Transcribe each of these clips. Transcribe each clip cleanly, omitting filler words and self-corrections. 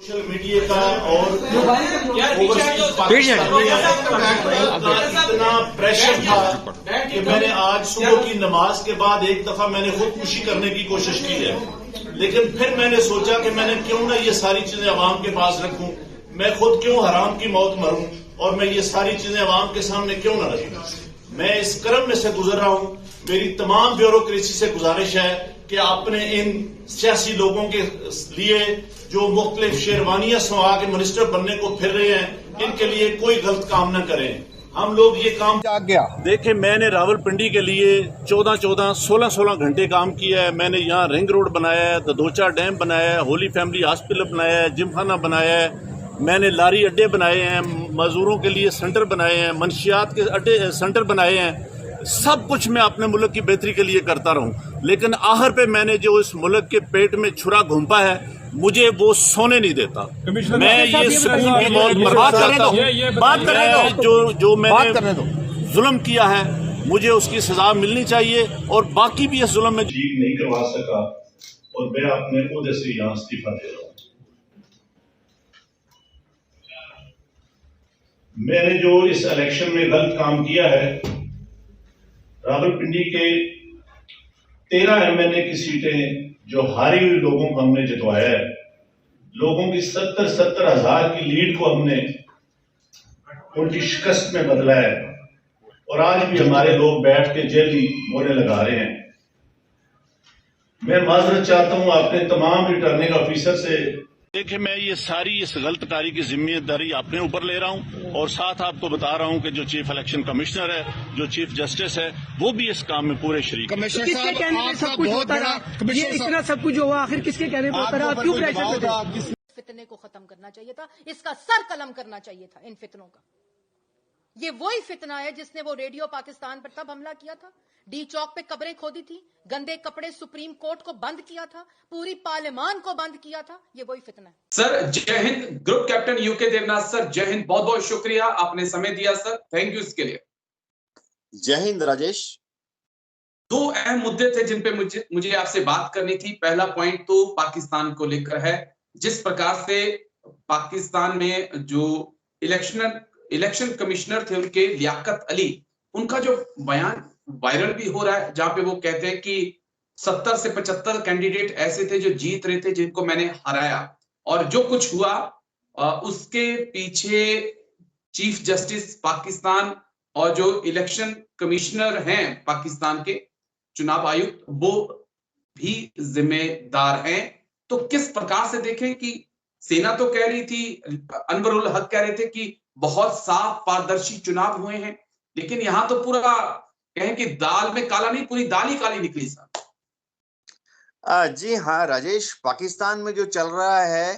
Social media का और इतना प्रेशर था कि मैंने आज सुबह की नमाज के बाद एक दफा मैंने खुदकुशी करने की कोशिश की है, लेकिन फिर मैंने सोचा कि मैंने क्यों ना ये सारी चीजें अवाम के पास रखूं, मैं खुद क्यों हराम की मौत मरूं और मैं ये सारी चीजें अवाम के सामने क्यों ना रखूं। मैं इस क्रम में से गुजर रहा हूं। मेरी तमाम ब्यूरोक्रेसी से गुजारिश है कि आपने इन सियासी लोगों के लिए जो मुख्तलिफ शेरवानियां सवा के मिनिस्टर बनने को फिर रहे हैं, इनके लिए कोई गलत काम न करें। हम लोग ये काम जाग गया। देखें, मैंने रावलपिंडी के लिए 16 घंटे काम किया है। मैंने यहाँ रिंग रोड बनाया है, ददोचा डैम बनाया है, होली फैमिली हॉस्पिटल बनाया है, जिमखाना बनाया है, मैंने लारी अड्डे बनाए हैं, मजदूरों के लिए सेंटर बनाए हैं, मंशियात के अड्डे सेंटर बनाए हैं। सब कुछ मैं अपने मुल्क की बेहतरी के लिए करता रहूं, लेकिन आखिर पे मैंने जो इस मुल्क के पेट में छुरा घूंपा है, मुझे वो सोने नहीं देता। मैं ये सुकून की मौत मरना चाहता हूँ। बात करने दो। जो मैंने जुल्म किया है, मुझे उसकी सजा मिलनी चाहिए और बाकी भी इस जुल्म में ठीक नहीं करवा सका और मैं अपने ओहदे से यहाँ इस्तीफा दे रहा हूँ। मैंने जो इस इलेक्शन में गलत काम किया है, रावलपिंडी के 13 एमएलए की सीटें जो हारी हुई लोगों को हमने जितवाया है, लोगों की 70 हजार की लीड को हमने उनकी शिकस्त में बदला है और आज भी हमारे लोग बैठ के जेली मोहरे लगा रहे हैं। मैं माजरत चाहता हूं अपने तमाम रिटर्निंग ऑफिसर से। देखिए, मैं ये सारी इस गलत कार्य की जिम्मेदारी अपने ऊपर ले रहा हूं और साथ आपको बता रहा हूं कि जो चीफ इलेक्शन कमिश्नर है, जो चीफ जस्टिस है, वो भी इस काम में पूरे शरीक है। किसके कहने पे सब कुछ होता रहा? ये इतना सब कुछ हुआ, आखिर किसके कहने पे होता रहा? आप क्यों प्रेशर करते थे? फितने को खत्म करना चाहिए था, इसका सर कलम करना चाहिए था इन फितनों का। ये वही फितना है जिसने वो रेडियो पाकिस्तान पर तब हमला किया था, डी चौक पे कब्रें खोदी थी, गंदे कपड़े सुप्रीम कोर्ट को बंद किया था, पूरी पार्लियामान को बंद किया था। ये वही फितना है। सर जय हिंद। Group captain U K Devnath sir, जय हिंद, बहुत बहुत शुक्रिया, आपने समय दिया सर, थैंक यू इसके लिए। जय हिंद राजेश। 2 अहम मुद्दे थे जिन पे मुझे आपसे बात करनी थी। पहला पॉइंट तो पाकिस्तान को लेकर है, जिस प्रकार से पाकिस्तान में जो इलेक्शन कमिश्नर थे उनके लियाकत अली, उनका जो बयान वायरल भी हो रहा है, जहां पे वो कहते हैं कि 70 से 75 कैंडिडेट ऐसे थे जो जीत रहे थे, जिनको मैंने हराया, और जो कुछ हुआ उसके पीछे चीफ जस्टिस पाकिस्तान और जो इलेक्शन कमिश्नर हैं पाकिस्तान के चुनाव आयुक्त, वो भी जिम्मेदार हैं। तो किस प्रकार से देखें कि सेना तो कह रही थी, अनवरुल हक कह रहे थे कि बहुत साफ पारदर्शी चुनाव हुए हैं, लेकिन यहां तो पूरा कहें कि दाल में काला नहीं, पूरी दाल ही काली निकली सर। जी हाँ राजेश, पाकिस्तान में जो चल रहा है,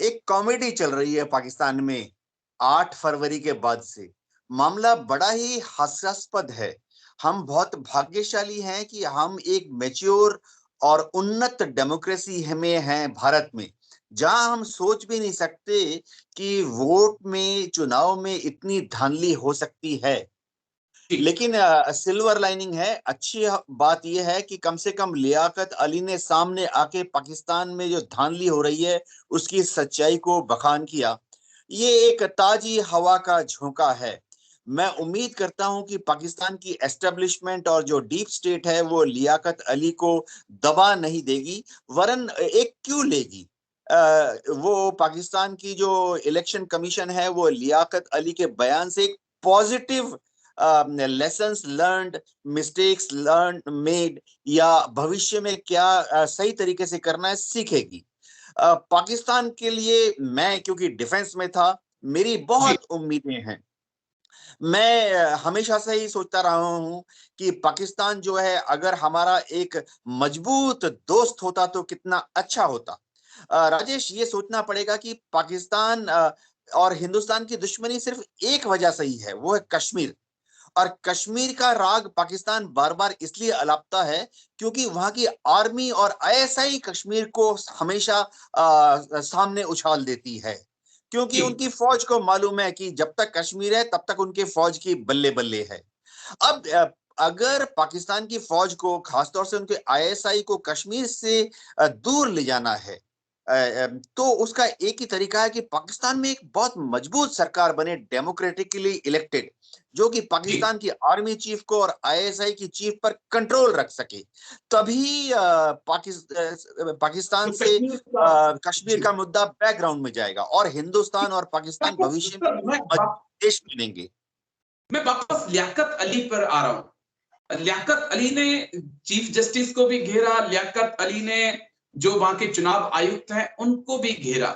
एक कॉमेडी चल रही है पाकिस्तान में 8 फरवरी के बाद से। मामला बड़ा ही हास्यास्पद है। हम बहुत भाग्यशाली हैं कि हम एक मैच्योर और उन्नत डेमोक्रेसी में हैं भारत में, जहां हम सोच भी नहीं सकते कि वोट में, चुनाव में इतनी धांधली हो सकती है। लेकिन सिल्वर लाइनिंग है, अच्छी बात यह है कि कम से कम लियाकत अली ने सामने आके पाकिस्तान में जो धांधली हो रही है उसकी सच्चाई को बखान किया। ये एक ताजी हवा का झोंका है। मैं उम्मीद करता हूं कि पाकिस्तान की एस्टेब्लिशमेंट और जो डीप स्टेट है वो लियाकत अली को दबा नहीं देगी, वरन एक क्यों लेगी। वो पाकिस्तान की जो इलेक्शन कमीशन है वो लियाकत अली के बयान से एक positive lessons learned, mistakes learn made, या भविष्य में क्या सही तरीके से करना है सीखेगी। पाकिस्तान के लिए मैं क्योंकि डिफेंस में था, मेरी बहुत उम्मीदें हैं। मैं हमेशा से ही सोचता रहा हूं कि पाकिस्तान जो है, अगर हमारा एक मजबूत दोस्त होता तो कितना अच्छा होता। राजेश, ये सोचना पड़ेगा कि पाकिस्तान और हिंदुस्तान की दुश्मनी सिर्फ एक वजह से ही है, वो है कश्मीर। और कश्मीर का राग पाकिस्तान बार बार इसलिए अलापता है क्योंकि वहां की आर्मी और आईएसआई कश्मीर को हमेशा सामने उछाल देती है, क्योंकि उनकी फौज को मालूम है कि जब तक कश्मीर है तब तक उनके फौज की बल्ले बल्ले है। अब अगर पाकिस्तान की फौज को, खासतौर से उनके आईएसआई को कश्मीर से दूर ले जाना है, तो उसका एक ही तरीका है कि पाकिस्तान में एक बहुत मजबूत सरकार बने, डेमोक्रेटिकली इलेक्टेड, जो कि पाकिस्तान की आर्मी चीफ को और आईएसआई की चीफ पर कंट्रोल रख सके। तभी पाकिस्तान तो से कश्मीर का कश्मीर का मुद्दा बैकग्राउंड में जाएगा और हिंदुस्तान और पाकिस्तान भविष्य में मजबूत देश बनेंगे। मैं वापस लियाकत अली पर आ रहा हूं। लियाकत अली ने चीफ जस्टिस को भी घेरा, लियाकत अली ने जो वहां के चुनाव आयुक्त हैं उनको भी घेरा,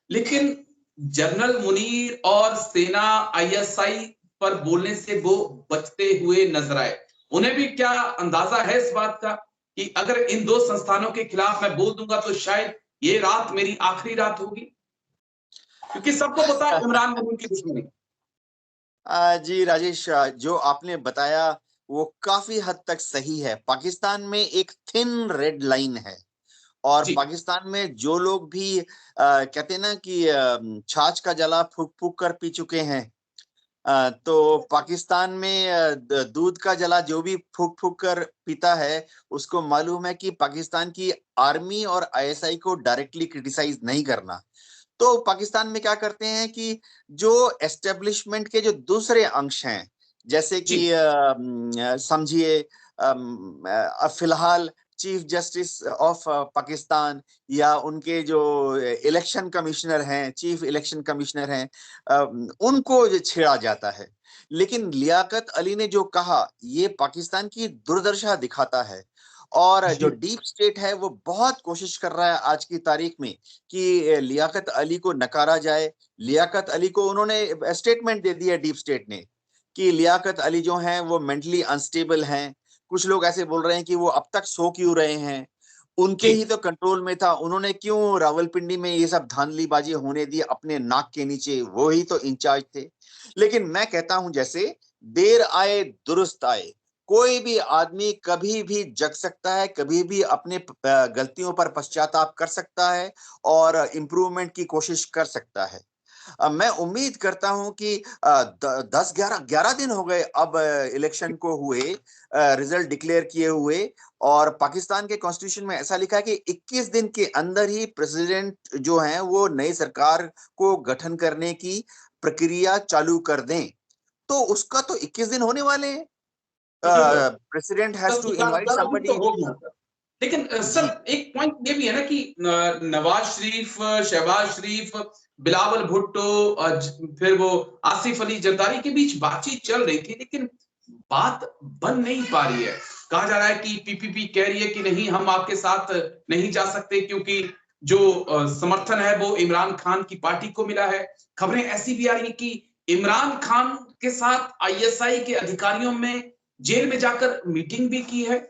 लेकिन जनरल मुनीर और सेना आईएसआई पर बोलने से वो बचते हुए नजर आए। उन्हें भी क्या अंदाजा है इस बात का कि अगर इन दो संस्थानों के खिलाफ मैं बोल दूंगा तो शायद ये रात मेरी आखिरी रात होगी, क्योंकि सबको पता है इमरान खान की दुश्मनी। जी राजेश, जो आपने बताया वो काफी हद तक सही है। पाकिस्तान में एक थिन रेड लाइन है और जी। पाकिस्तान में जो लोग भी कहते हैं ना कि छाछ का जला फूक फूक कर पी चुके हैं, तो पाकिस्तान में दूध का जला जो भी फूक फूक कर पीता है उसको मालूम है कि पाकिस्तान की आर्मी और आईएसआई को डायरेक्टली क्रिटिसाइज नहीं करना। तो पाकिस्तान में क्या करते हैं कि जो एस्टेब्लिशमेंट के जो दूसरे अंश हैं, जैसे कि समझिए फिलहाल चीफ जस्टिस ऑफ पाकिस्तान या उनके जो इलेक्शन कमिश्नर हैं, चीफ इलेक्शन कमिश्नर हैं, उनको जो छेड़ा जाता है। लेकिन लियाकत अली ने जो कहा ये पाकिस्तान की दुर्दशा दिखाता है और जो डीप स्टेट है वो बहुत कोशिश कर रहा है आज की तारीख में कि लियाकत अली को नकारा जाए। लियाकत अली को उन्होंने स्टेटमेंट दे दिया डीप स्टेट ने कि लियाकत अली जो हैं वो मेंटली अनस्टेबल हैं। कुछ लोग ऐसे बोल रहे हैं कि वो अब तक सो क्यों रहे हैं, उनके ही तो कंट्रोल में था, उन्होंने क्यों रावलपिंडी में ये सब धांधलीबाजी होने दी अपने नाक के नीचे, वो ही तो इंचार्ज थे। लेकिन मैं कहता हूं जैसे देर आए दुरुस्त आए, कोई भी आदमी कभी भी जग सकता है, कभी भी अपने गलतियों पर पश्चाताप कर सकता है और इम्प्रूवमेंट की कोशिश कर सकता है। मैं उम्मीद करता हूं कि 11 दिन हो गए अब इलेक्शन को हुए, रिजल्ट डिक्लेयर किए हुए, और पाकिस्तान के कॉन्स्टिट्यूशन में ऐसा लिखा है कि 21 दिन के अंदर ही प्रेसिडेंट जो हैं वो नई सरकार को गठन करने की प्रक्रिया चालू कर दें। तो उसका तो 21 दिन होने वाले हैं। President has to invite somebody. लेकिन सर एक पॉइंट ये भी है ना कि नवाज शरीफ, शहबाज शरीफ, बिलावल भुट्टो, फिर वो आसिफ अली जरदारी के बीच बातचीत चल रही थी, लेकिन बात बन नहीं पा रही है। कहा जा रहा है कि पीपीपी कह रही है कि नहीं, हम आपके साथ नहीं जा सकते क्योंकि जो समर्थन है वो इमरान खान की पार्टी को मिला है। खबरें ऐसी भी आ रही है कि इमरान खान के साथ आईएसआई के अधिकारियों में जेल में जाकर मीटिंग भी की है।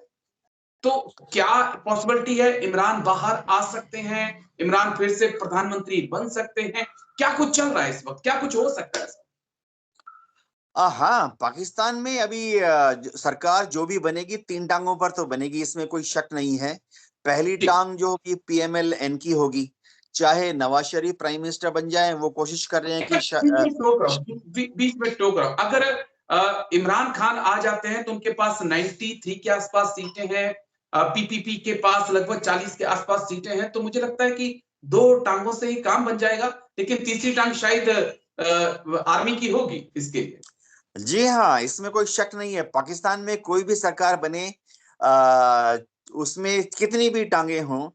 तो क्या पॉसिबिलिटी है इमरान बाहर आ सकते हैं, इमरान फिर से प्रधानमंत्री बन सकते हैं? क्या कुछ चल रहा है इस वक्त, क्या कुछ हो सकता है? हाँ, पाकिस्तान में अभी सरकार जो भी बनेगी 3 टांगों पर तो बनेगी, इसमें कोई शक नहीं है। पहली टांग जो होगी पीएमएल-एन की होगी। चाहे नवाज शरीफ प्राइम मिनिस्टर बन जाए, वो कोशिश कर रहे हैं कि बीच में टोक रहा हूं। अगर इमरान खान आ जाते हैं तो उनके पास 93 के आसपास सीटें हैं, पीपीपी के पास लगभग 40 के आसपास सीटें हैं, तो मुझे लगता है कि 2 टांगों से ही काम बन जाएगा। लेकिन तीसरी टांग शायद आर्मी की होगी इसके लिए। जी हाँ, इसमें कोई शक नहीं है। पाकिस्तान में कोई भी सरकार बने, उसमें कितनी भी टांगे हों,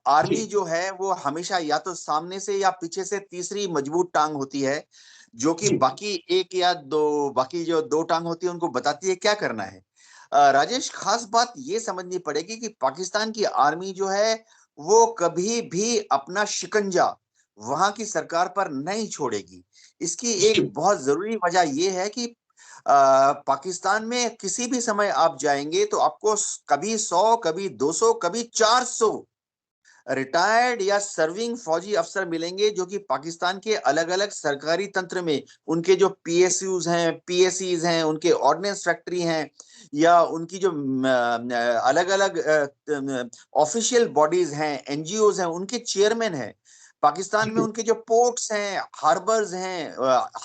आर्मी जो है वो हमेशा या तो सामने से या पीछे से तीसरी मजबूत टांग होती है, जो कि बाकी एक या दो, बाकी जो 2 टांग होती है उनको बताती है क्या करना है। राजेश, खास बात ये समझनी पड़ेगी कि पाकिस्तान की आर्मी जो है वो कभी भी अपना शिकंजा वहां की सरकार पर नहीं छोड़ेगी। इसकी एक बहुत जरूरी वजह यह है कि पाकिस्तान में किसी भी समय आप जाएंगे तो आपको कभी 100, कभी 200, कभी 400 रिटायर्ड या सर्विंग फौजी अफसर मिलेंगे, जो कि पाकिस्तान के अलग अलग सरकारी तंत्र में उनके जो पीएसयूज हैं, पीएसईज हैं, उनके ऑर्डिनेंस फैक्ट्री हैं, या उनकी जो अलग अलग ऑफिशियल बॉडीज हैं, एनजीओज हैं, उनके चेयरमैन हैं। पाकिस्तान में उनके जो पोर्ट्स हैं, हार्बर्स हैं,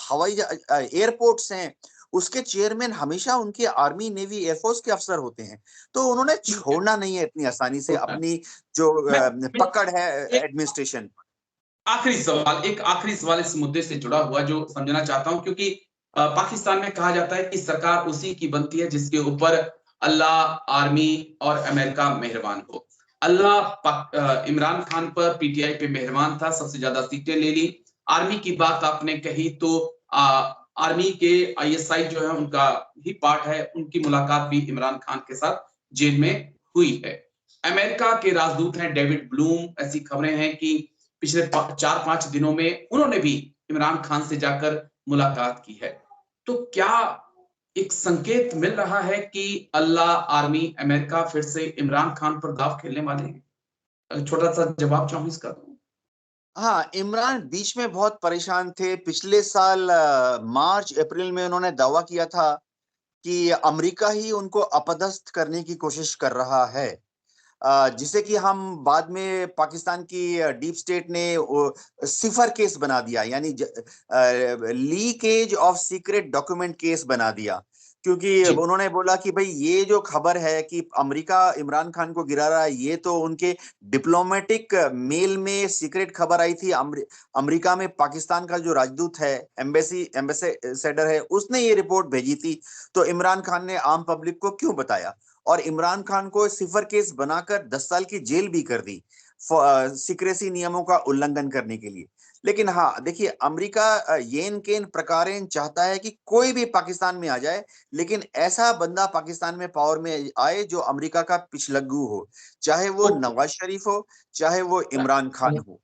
हवाई एयरपोर्ट्स हैं, उसके चेयरमैन हमेशा उनके आर्मी, नेवी, एयरफोर्स के अफसर होते हैं। तो उन्होंने छोड़ना नहीं है इतनी आसानी से अपनी जो पकड़ है एडमिनिस्ट्रेशन। एक आखिरी सवाल इस मुद्दे से जुड़ा हुआ जो समझना चाहता हूं, क्योंकि पाकिस्तान में कहा जाता है कि सरकार उसी की बनती है जिसके ऊपर अल्लाह, आर्मी और अमेरिका मेहरबान हो। अल्लाह इमरान खान पर, पीटीआई पे मेहरबान था, सबसे ज्यादा सीटें ले ली। आर्मी की बात आपने कही तो आर्मी के आईएसआई जो है उनका ही पार्ट है, उनकी मुलाकात भी इमरान खान के साथ जेल में हुई है। अमेरिका के राजदूत हैं डेविड ब्लूम, ऐसी खबरें हैं कि पिछले 4-5 दिनों में उन्होंने भी इमरान खान से जाकर मुलाकात की है। तो क्या एक संकेत मिल रहा है कि अल्लाह, आर्मी, अमेरिका फिर से इमरान खान पर दाव खेलने वाले हैं? छोटा सा जवाब चाहूं इसका। हाँ, इमरान बीच में बहुत परेशान थे। पिछले साल मार्च अप्रैल में उन्होंने दावा किया था कि अमेरिका ही उनको अपदस्थ करने की कोशिश कर रहा है, जिसे कि हम बाद में पाकिस्तान की डीप स्टेट ने सिफर केस बना दिया, यानी leakage of secret document case बना दिया। क्योंकि उन्होंने बोला कि भाई ये जो खबर है कि अमेरिका इमरान खान को गिरा रहा है, ये तो उनके डिप्लोमेटिक मेल में सीक्रेट खबर आई थी। अमेरिका में पाकिस्तान का जो राजदूत है, एम्बेसडर है, उसने ये रिपोर्ट भेजी थी। तो इमरान खान ने आम पब्लिक को क्यों बताया? और इमरान खान को सिफर केस बनाकर 10 साल की जेल भी कर दी सीक्रेसी नियमों का उल्लंघन करने के लिए। लेकिन हाँ, देखिए, अमेरिका येन केन प्रकारेण चाहता है कि कोई भी पाकिस्तान में आ जाए, लेकिन ऐसा बंदा पाकिस्तान में पावर में आए जो अमेरिका का पिछलग्गू हो, चाहे वो नवाज शरीफ हो, चाहे वो इमरान खान हो।